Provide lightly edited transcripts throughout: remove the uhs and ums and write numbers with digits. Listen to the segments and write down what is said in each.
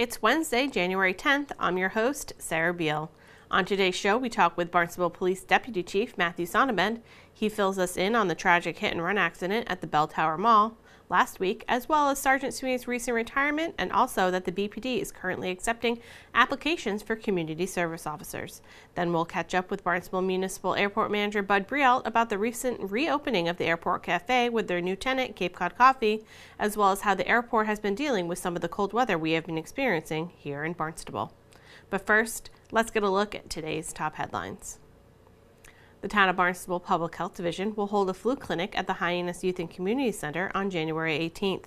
It's Wednesday, January 10th. I'm your host, Sarah Beal. On today's show, we talk with Barnstable Police Deputy Chief Matthew Sonnabend. He fills us in on the tragic hit-and-run accident at the Bell Tower Mall last week, as well as Sergeant Sweeney's recent retirement, and also that the BPD is currently accepting applications for community service officers. Then we'll catch up with Barnstable Municipal Airport Manager Bud Brielt about the recent reopening of the Airport Cafe with their new tenant, Cape Cod Coffee, as well as how the airport has been dealing with some of the cold weather we have been experiencing here in Barnstable. But first, let's get a look at today's top headlines. The Town of Barnstable Public Health Division will hold a flu clinic at the Hyannis Youth and Community Center on January 18th.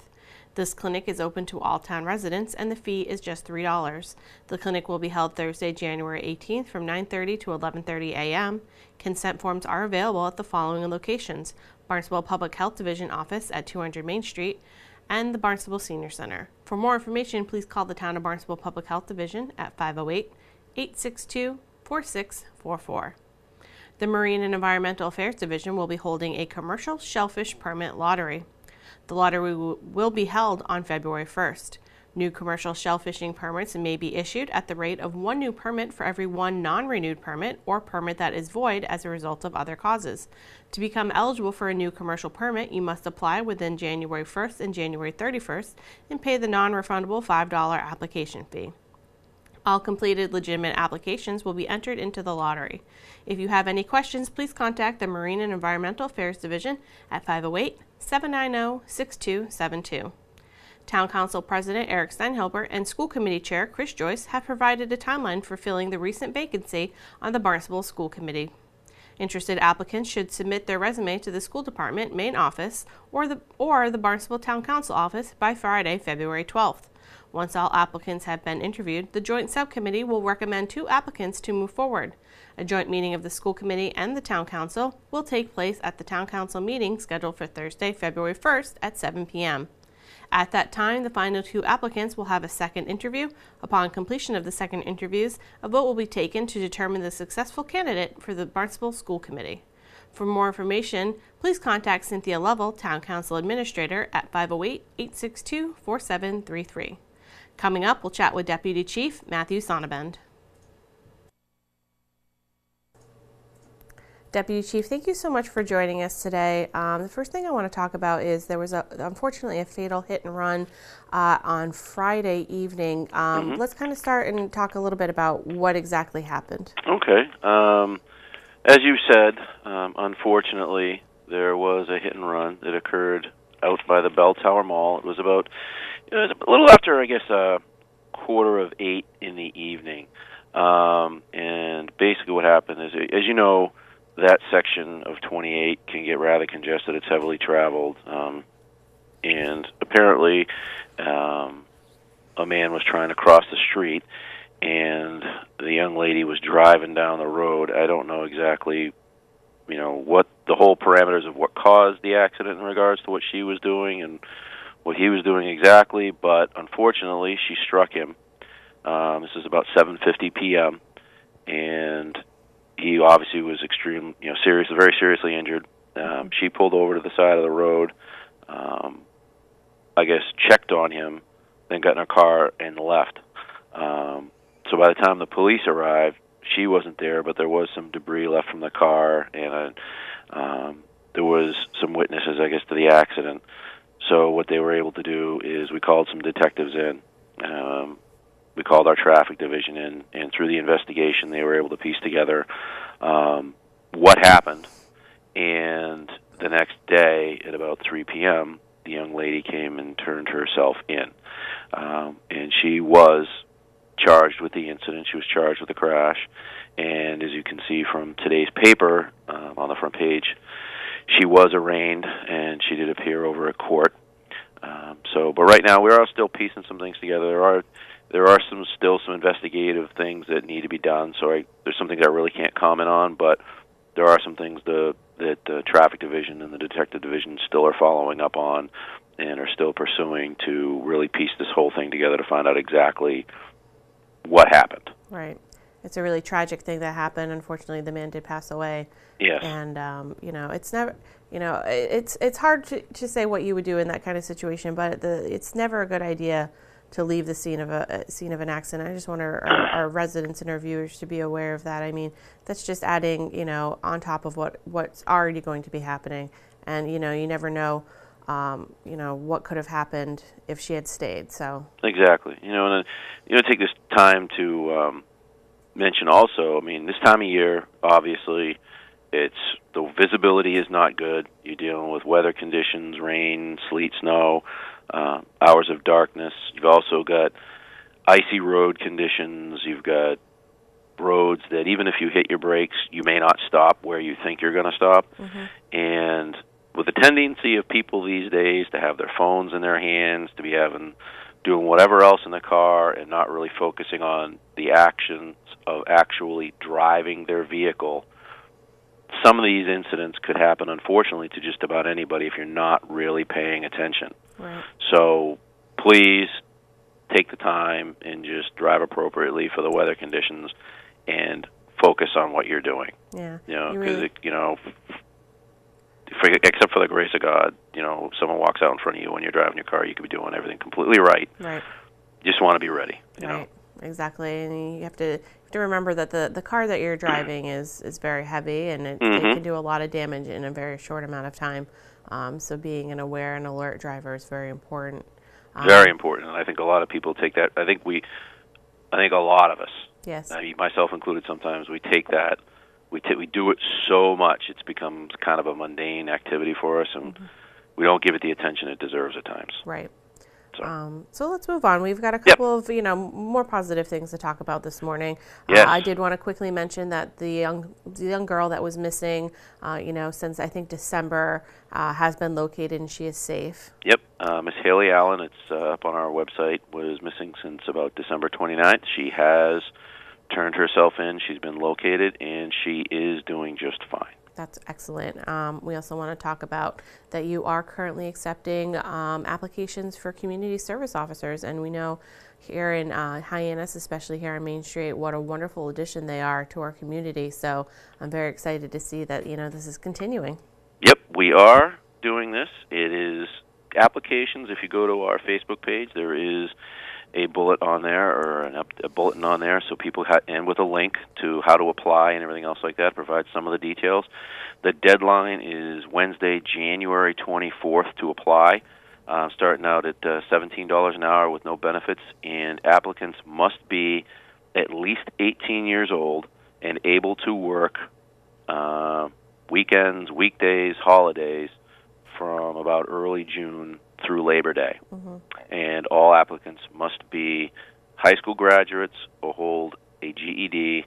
This clinic is open to all town residents and the fee is just $3. The clinic will be held Thursday, January 18th from 9:30 to 11:30 a.m. Consent forms are available at the following locations: Barnstable Public Health Division office at 200 Main Street and the Barnstable Senior Center. For more information, please call the Town of Barnstable Public Health Division at 508-862-4644. The Marine and Environmental Affairs Division will be holding a commercial shellfish permit lottery. The lottery will be held on February 1st. New commercial shellfishing permits may be issued at the rate of one new permit for every one non-renewed permit or permit that is void as a result of other causes. To become eligible for a new commercial permit, you must apply within January 1st and January 31st and pay the non-refundable $5 application fee. All completed legitimate applications will be entered into the lottery. If you have any questions, please contact the Marine and Environmental Affairs Division at 508-790-6272. Town Council President Eric Steinhilber and School Committee Chair Chris Joyce have provided a timeline for filling the recent vacancy on the Barnstable School Committee. Interested applicants should submit their resume to the School Department main office or the Barnstable Town Council office by Friday, February 12th. Once all applicants have been interviewed, the Joint Subcommittee will recommend 2 applicants to move forward. A joint meeting of the School Committee and the Town Council will take place at the Town Council meeting scheduled for Thursday, February 1st at 7 p.m. At that time, the final 2 applicants will have a second interview. Upon completion of the second interviews, a vote will be taken to determine the successful candidate for the Barnstable School Committee. For more information, please contact Cynthia Lovell, Town Council Administrator, at 508-862-4733. Coming up, we'll chat with Deputy Chief Matthew Sonnabend. Deputy Chief, thank you so much for joining us today. The first thing I want to talk about is there was unfortunately a fatal hit and run on Friday evening. Let's kind of start and talk a little bit about what exactly happened. Okay. As you said, unfortunately, there was a hit and run that occurred out by the Bell Tower Mall. It was about a little after, I guess, 7:45 in the evening. And basically what happened is, as you know, that section of 28 can get rather congested. It's heavily traveled. And apparently a man was trying to cross the street, and the young lady was driving down the road. I don't know exactly, what the whole parameters of what caused the accident in regards to what she was doing and what he was doing exactly, but unfortunately she struck him. This is about 7:50 p.m., and he obviously was very seriously injured. She pulled over to the side of the road, I guess checked on him, then got in her car and left. So by the time the police arrived, she wasn't there, but there was some debris left from the car, and there was some witnesses, I guess, to the accident. So what they were able to do is we called some detectives in. We called our traffic division in, and through the investigation, they were able to piece together what happened. And the next day, at about 3 p.m., the young lady came and turned herself in. And she was charged with the incident. She was charged with the crash. And as you can see from today's paper on the front page, she was arraigned, and she did appear over at court. But right now we are still piecing some things together. There are still some investigative things that need to be done. So there's some things I really can't comment on, but there are some things that the traffic division and the detective division still are following up on and are still pursuing to really piece this whole thing together to find out exactly what happened. Right. It's a really tragic thing that happened. Unfortunately, the man did pass away. Yes. And, it's never, it's hard to say what you would do in that kind of situation, but it's never a good idea to leave the scene of an accident. I just want our residents and our viewers to be aware of that. I mean, that's just adding, on top of what's already going to be happening. And, you never know, what could have happened if she had stayed. So exactly. And take this time to mention also, I mean, this time of year, obviously, the visibility is not good. You're dealing with weather conditions, rain, sleet, snow, hours of darkness. You've also got icy road conditions. You've got roads that even if you hit your brakes, you may not stop where you think you're going to stop. Mm-hmm. And with the tendency of people these days to have their phones in their hands, to be doing whatever else in the car and not really focusing on the actions of actually driving their vehicle, some of these incidents could happen, unfortunately, to just about anybody if you're not really paying attention. Right. So please take the time and just drive appropriately for the weather conditions and focus on what you're doing. Yeah. Because, except for the grace of God, if someone walks out in front of you when you're driving your car, you could be doing everything completely right. Right. You just want to be ready. Right. Exactly. And you have to remember that the car that you're driving is very heavy, and it can do a lot of damage in a very short amount of time. So being an aware and alert driver is very important. Very important. And I think a lot of people take that. I think a lot of us, yes, myself included, sometimes we take that. We do it so much, it's become kind of a mundane activity for us, and we don't give it the attention it deserves at times. Right. So let's move on. We've got a couple of more positive things to talk about this morning. Yes. I did want to quickly mention that the young girl that was missing, since I think December, has been located and she is safe. Yep. Miss Haley Allen, it's up on our website, was missing since about December 29th. She has turned herself in. She's been located, and she is doing just fine. That's excellent. We also want to talk about that you are currently accepting applications for community service officers, and we know here in Hyannis, especially here on Main Street, what a wonderful addition they are to our community. So I'm very excited to see that this is continuing. Yep, we are doing this. It is applications. If you go to our Facebook page, there is a bullet on there, or a bulletin on there, so people and with a link to how to apply and everything else like that, provide some of the details. The deadline is Wednesday, January 24th to apply, starting out at $17 an hour with no benefits, and applicants must be at least 18 years old and able to work weekends, weekdays, holidays from about early June through Labor Day. Mm-hmm. And all applicants must be high school graduates or hold a GED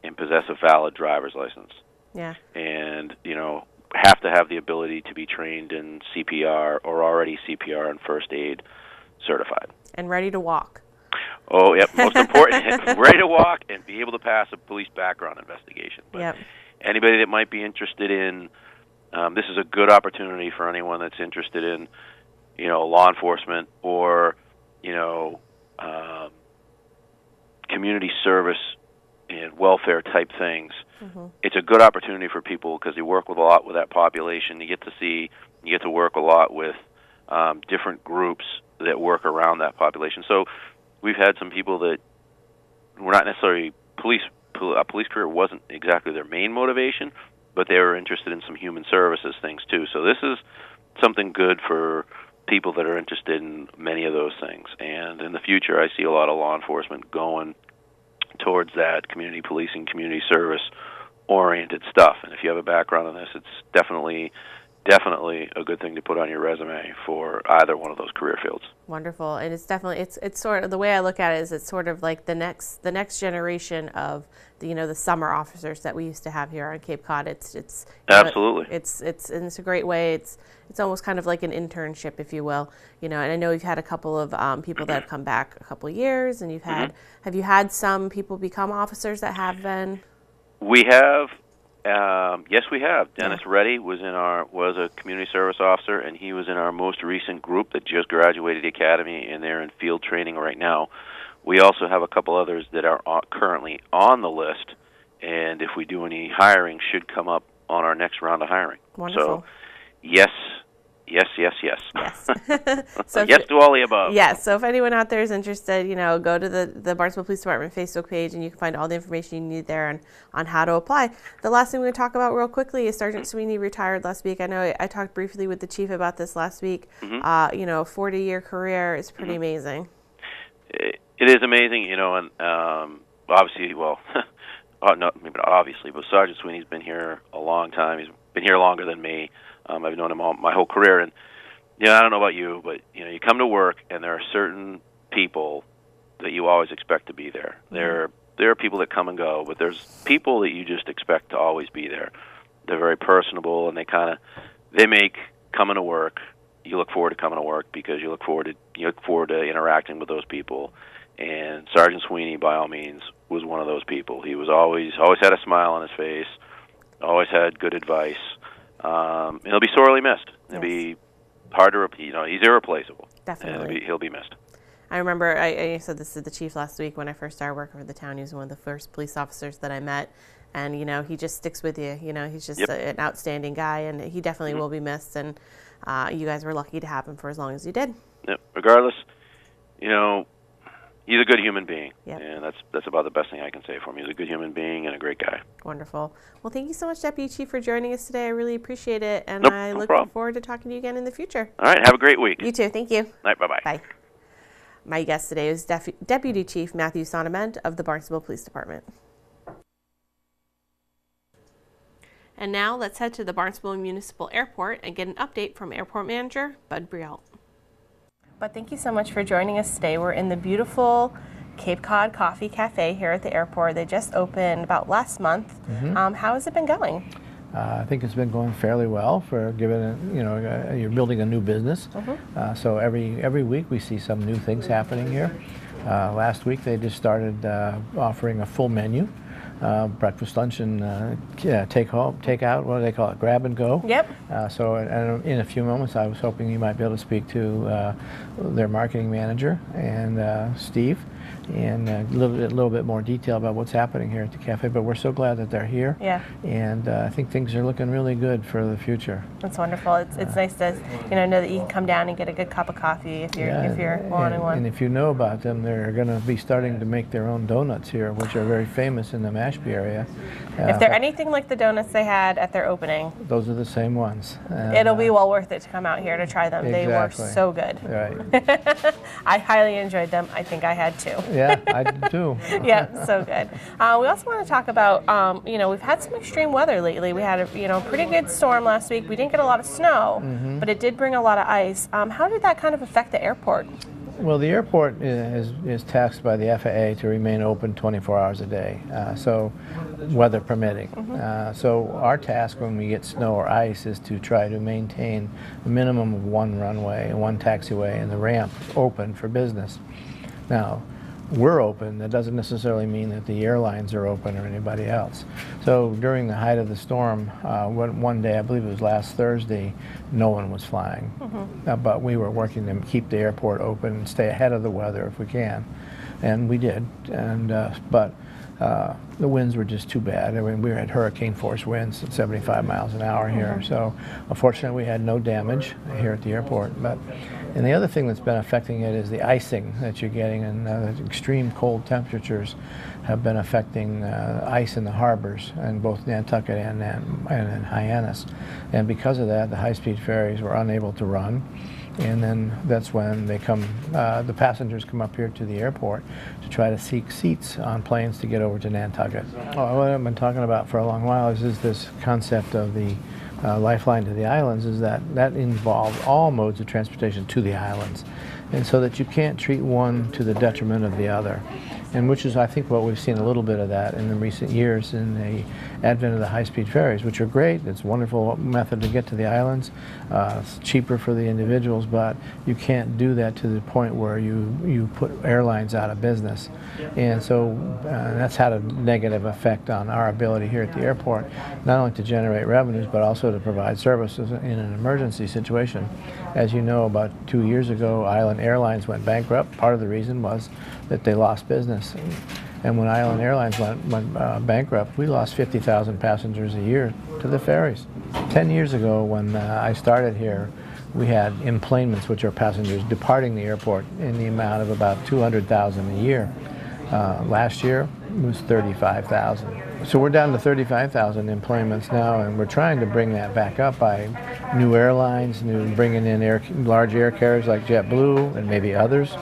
and possess a valid driver's license. Yeah. And, have to have the ability to be trained in CPR or already CPR and first aid certified. And ready to walk. Oh, yep. Most important, ready to walk and be able to pass a police background investigation. But yep. Anybody that might be interested in, this is a good opportunity for anyone that's interested in law enforcement or, community service and welfare type things. Mm-hmm. It's a good opportunity for people because you work a lot with that population. You get to work a lot with different groups that work around that population. So we've had some people that were not necessarily a police career wasn't exactly their main motivation, but they were interested in some human services things too. So this is something good for people that are interested in many of those things. And in the future, I see a lot of law enforcement going towards that community policing, community service oriented stuff. And if you have a background in this, it's definitely a good thing to put on your resume for either one of those career fields. Wonderful. And it's definitely it's sort of the way I look at it is it's sort of like the next generation of the summer officers that we used to have here on Cape Cod. It's absolutely. It's a great way. It's almost kind of like an internship, if you will. And I know you've had a couple of people that have come back a couple of years, and have you had some people become officers that have been? We have. Yes, we have. Dennis Reddy was a community service officer, and he was in our most recent group that just graduated the academy, and they're in field training right now. We also have a couple others that are currently on the list, and if we do any hiring, should come up on our next round of hiring. Wonderful. So, yes, Yes, yes, yes. Yes. So yes to all the above. Yes. So if anyone out there is interested, go to the Barnstable Police Department Facebook page, and you can find all the information you need there on how to apply. The last thing we're going to talk about real quickly is Sergeant Sweeney retired last week. I know I talked briefly with the chief about this last week. 40-year career is pretty amazing. It is amazing, and obviously, well, not maybe not obviously, but Sergeant Sweeney's been here a long time. He's been here longer than me. I've known him my whole career, and I don't know about you, but you come to work, and there are certain people that you always expect to be there. There are people that come and go, but there's people that you just expect to always be there. They're very personable, and they make coming to work. You look forward to coming to work because you look forward to interacting with those people. And Sergeant Sweeney, by all means, was one of those people. He was always had a smile on his face, always had good advice. And he'll be sorely missed. It'll be hard to repeat. He's irreplaceable. Definitely. And he'll be missed. I remember I said this to the chief last week when I first started working for the town. He was one of the first police officers that I met. And, he just sticks with you. He's just an outstanding guy, and he definitely will be missed. And you guys were lucky to have him for as long as you did. Yep. Regardless, he's a good human being, and that's about the best thing I can say for him. He's a good human being and a great guy. Wonderful. Well, thank you so much, Deputy Chief, for joining us today. I really appreciate it, and I look forward to talking to you again in the future. All right. Have a great week. You too. Thank you. All right. Bye-bye. Bye. My guest today is Deputy Chief Matthew Sonnabend of the Barnstable Police Department. And now let's head to the Barnstable Municipal Airport and get an update from Airport Manager Bud Brielt. But thank you so much for joining us today. We're in the beautiful Cape Cod Coffee Cafe here at the airport. They just opened about last month. How has it been going? I think it's been going fairly well for given you're building a new business. So every week we see some new things happening here. Last week they just started offering a full menu. Breakfast, lunch, and takeout. What do they call it? Grab and go. Yep. So in a few moments, I was hoping you might be able to speak to their marketing manager and Steve, and a little bit more detail about what's happening here at the cafe. But we're so glad that they're here. Yeah. And I think things are looking really good for the future. That's wonderful. It's nice to know that you can come down and get a good cup of coffee if you're wanting one. And if you know about them, they're going to be starting to make their own donuts here, which are very famous in the Mashpee area. If they're anything like the donuts they had at their opening, those are the same ones. It'll be well worth it to come out here to try them. Exactly. They were so good. Right. I highly enjoyed them. I think I had too. Yeah, I did too. Yeah, so good. We also want to talk about, we've had some extreme weather lately. We had a pretty good storm last week. We didn't get a lot of snow, but it did bring a lot of ice. How did that kind of affect the airport? Well, the airport is taxed by the FAA to remain open 24 hours a day, so weather permitting. So our task when we get snow or ice is to try to maintain a minimum of one runway, one taxiway, and the ramp open for business. Now, we're open. That doesn't necessarily mean that the airlines are open or anybody else. So during the height of the storm, one day, I believe it was last Thursday, no one was flying. But we were working to keep the airport open and stay ahead of the weather if we can. And we did. And but the winds were just too bad. I mean, we had hurricane force winds at 75 miles an hour here. So unfortunately, we had no damage here at the airport. And the other thing that's been affecting it is the icing that you're getting, and the extreme cold temperatures have been affecting ice in the harbors in both Nantucket and in Hyannis. And because of that, the high-speed ferries were unable to run. And then that's when they the passengers come up here to the airport to try to seek seats on planes to get over to Nantucket. What I've been talking about for a long while is this concept of the lifeline to the islands, is that involves all modes of transportation to the islands, and so that you can't treat one to the detriment of the other. And which is, I think, what we've seen a little bit of that in the recent years in the advent of the high-speed ferries, which are great. It's a wonderful method to get to the islands. It's cheaper for the individuals, but you can't do that to the point where you put airlines out of business. And so that's had a negative effect on our ability here at the airport, not only to generate revenues, but also to provide services in an emergency situation. As you know, about 2 years ago, Island Airlines went bankrupt. Part of the reason was that they lost business. And when Island Airlines went bankrupt, we lost 50,000 passengers a year to the ferries. 10 years ago, when I started here, we had emplanements, which are passengers departing the airport, in the amount of about 200,000 a year. Last year it was 35,000. So we're down to 35,000 employments now, and we're trying to bring that back up by new airlines, bringing in large air carriers like JetBlue and maybe others.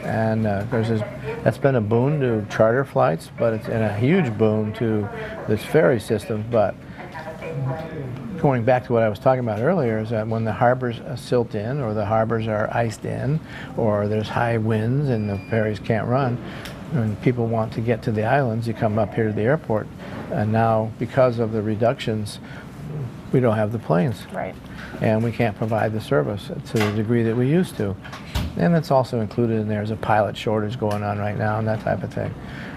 And that's been a boon to charter flights, but it's a huge boon to this ferry system. But going back to what I was talking about earlier, is that when the harbors silt in, or the harbors are iced in, or there's high winds and the ferries can't run, and people want to get to the islands, you come up here to the airport. And now, because of the reductions, we don't have the planes. Right. And we can't provide the service to the degree that we used to. And that's also included in there. There's a pilot shortage going on right now and that type of thing.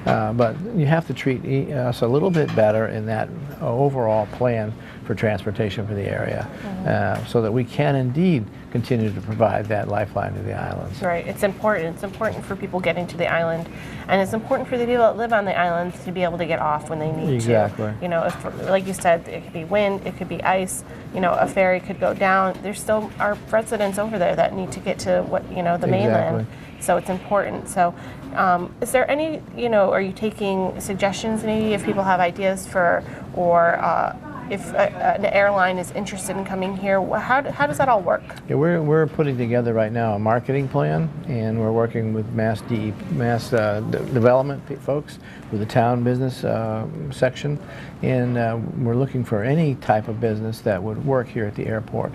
But you have to treat us a little bit better in that overall plan for transportation for the area, so that we can indeed continue to provide that lifeline to the islands. Right. It's important. It's important for people getting to the island, and it's important for the people that live on the islands to be able to get off when they need Exactly. to. You know, if, like you said, it could be wind, it could be ice. You know, a ferry could go down. There still are residents over there that need to get to the mainland. So it's important. So, is there any, are you taking suggestions maybe if people have ideas for, or if an airline is interested in coming here? How does that all work? Yeah, we're putting together right now a marketing plan, and we're working with mass development folks, with the town business section, and we're looking for any type of business that would work here at the airport.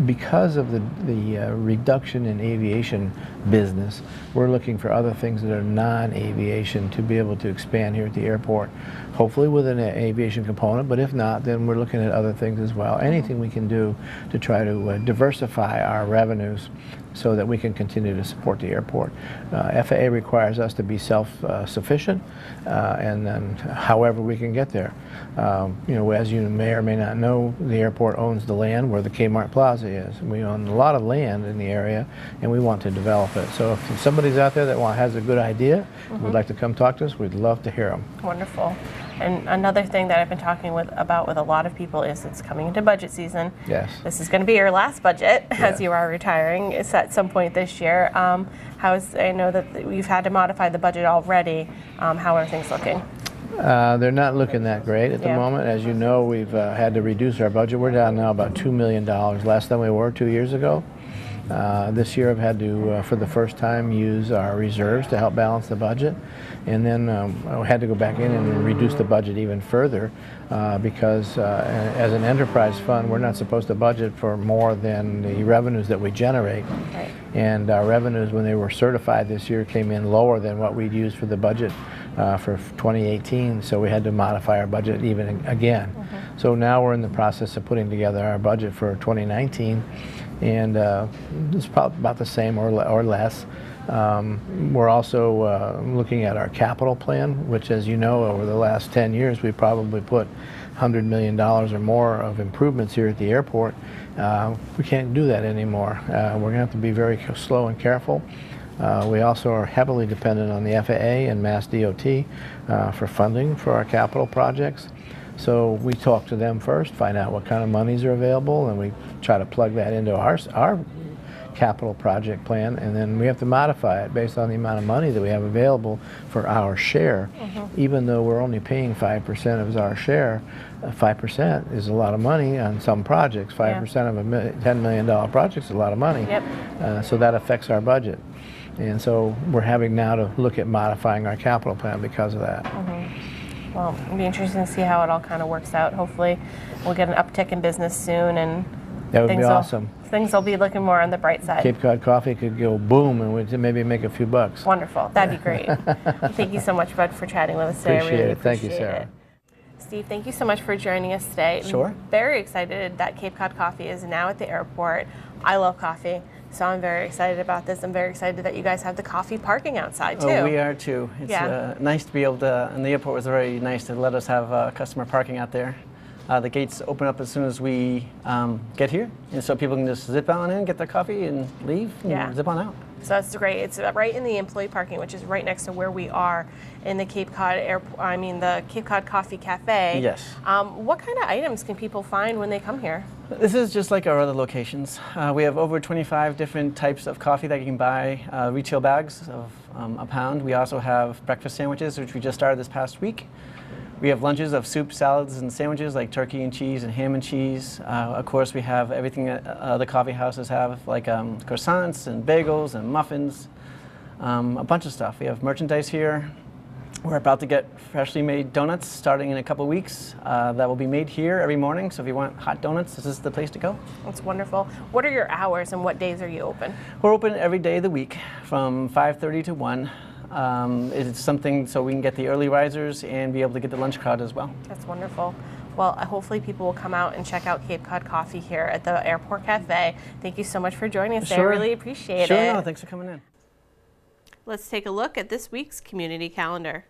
Because of the reduction in aviation business, we're looking for other things that are non-aviation to be able to expand here at the airport, hopefully with an aviation component, but if not, then we're looking at other things as well. Anything we can do to try to diversify our revenues so that we can continue to support the airport. FAA requires us to be self-sufficient, and then however we can get there. As you may or may not know, the airport owns the land where the Kmart Plaza is. We own a lot of land in the area, and we want to develop it. So if somebody's out there that has a good idea, would like to come talk to us, we'd love to hear them. Wonderful. And another thing that I've been talking about with a lot of people is it's coming into budget season. Yes. This is going to be your last budget as you are retiring. It's at some point this year. I know that you've had to modify the budget already. How are things looking? They're not looking that great at the moment. As you know, we've had to reduce our budget. We're down now about $2 million less than we were 2 years ago. This year I've had to, for the first time, use our reserves to help balance the budget. And then I had to go back in and reduce the budget even further because as an enterprise fund, we're not supposed to budget for more than the revenues that we generate. Right. And our revenues, when they were certified this year, came in lower than what we'd used for the budget for 2018, so we had to modify our budget even again. So now we're in the process of putting together our budget for 2019, and it's probably about the same or less. We're also looking at our capital plan, which, as you know, over the last 10 years, we probably put $100 million or more of improvements here at the airport. We can't do that anymore. We're going to have to be very slow and careful. We also are heavily dependent on the FAA and Mass DOT for funding for our capital projects. So we talk to them first, find out what kind of monies are available, and we try to plug that into our capital project plan, and then we have to modify it based on the amount of money that we have available for our share. Even though we're only paying 5% of our share, 5% is a lot of money on some projects. 5% of a $10 million project is a lot of money. Yep. So that affects our budget. And so we're having now to look at modifying our capital plan because of that. Well, it'll be interesting to see how it all kind of works out. Hopefully we'll get an uptick in business soon, and that would be awesome. Things will be looking more on the bright side. Cape Cod Coffee could go boom, and we'd maybe make a few bucks. Wonderful. That'd be great. Thank you so much, Bud, for chatting with us today. Appreciate really it. Thank you, Sarah. Steve, thank you so much for joining us today. Sure. I'm very excited that Cape Cod Coffee is now at the airport. I love coffee, so I'm very excited about this. I'm very excited that you guys have the coffee parking outside, too. Oh, we are, too. It's nice to be able to, and the airport was very nice to let us have customer parking out there. The gates open up as soon as we get here, and so people can just zip on in, get their coffee, and leave, and zip on out. So that's great. It's right in the employee parking, which is right next to where we are in the Cape Cod the Cape Cod Coffee Cafe. Yes. What kind of items can people find when they come here? This is just like our other locations. We have over 25 different types of coffee that you can buy, retail bags of a pound. We also have breakfast sandwiches, which we just started this past week. We have lunches of soup, salads, and sandwiches like turkey and cheese and ham and cheese. Of course, we have everything that other coffee houses have, like croissants and bagels and muffins, a bunch of stuff. We have merchandise here. We're about to get freshly made donuts starting in a couple weeks that will be made here every morning. So if you want hot donuts, this is the place to go. That's wonderful. What are your hours and what days are you open? We're open every day of the week from 5:30 to 1. It's something so we can get the early risers and be able to get the lunch crowd as well. That's wonderful. Well, hopefully people will come out and check out Cape Cod Coffee here at the Airport Cafe. Thank you so much for joining us. Sure. I really appreciate it. Sure, no, thanks for coming in. Let's take a look at this week's community calendar.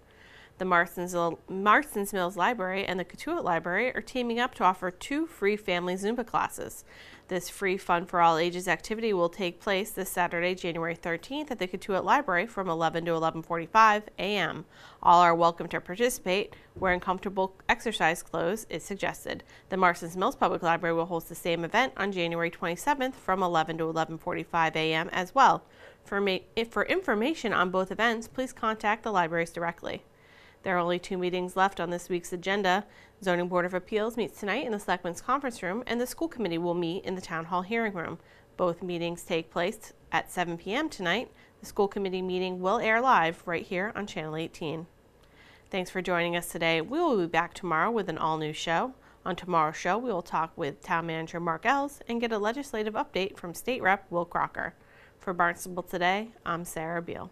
The Marston's Mills Library and the Cotuit Library are teaming up to offer 2 free family Zumba classes. This free Fun for All Ages activity will take place this Saturday, January 13th at the Cotuit Library from 11 to 11:45 a.m. All are welcome to participate. Wearing comfortable exercise clothes is suggested. The Marston's Mills Public Library will host the same event on January 27th from 11 to 11:45 a.m. as well. For information on both events, please contact the libraries directly. There are only 2 meetings left on this week's agenda. Zoning Board of Appeals meets tonight in the Selectmen's Conference Room, and the School Committee will meet in the Town Hall Hearing Room. Both meetings take place at 7 p.m. tonight. The School Committee meeting will air live right here on Channel 18. Thanks for joining us today. We will be back tomorrow with an all-new show. On tomorrow's show, we will talk with Town Manager Mark Ells and get a legislative update from State Rep Will Crocker. For Barnstable Today, I'm Sarah Beal.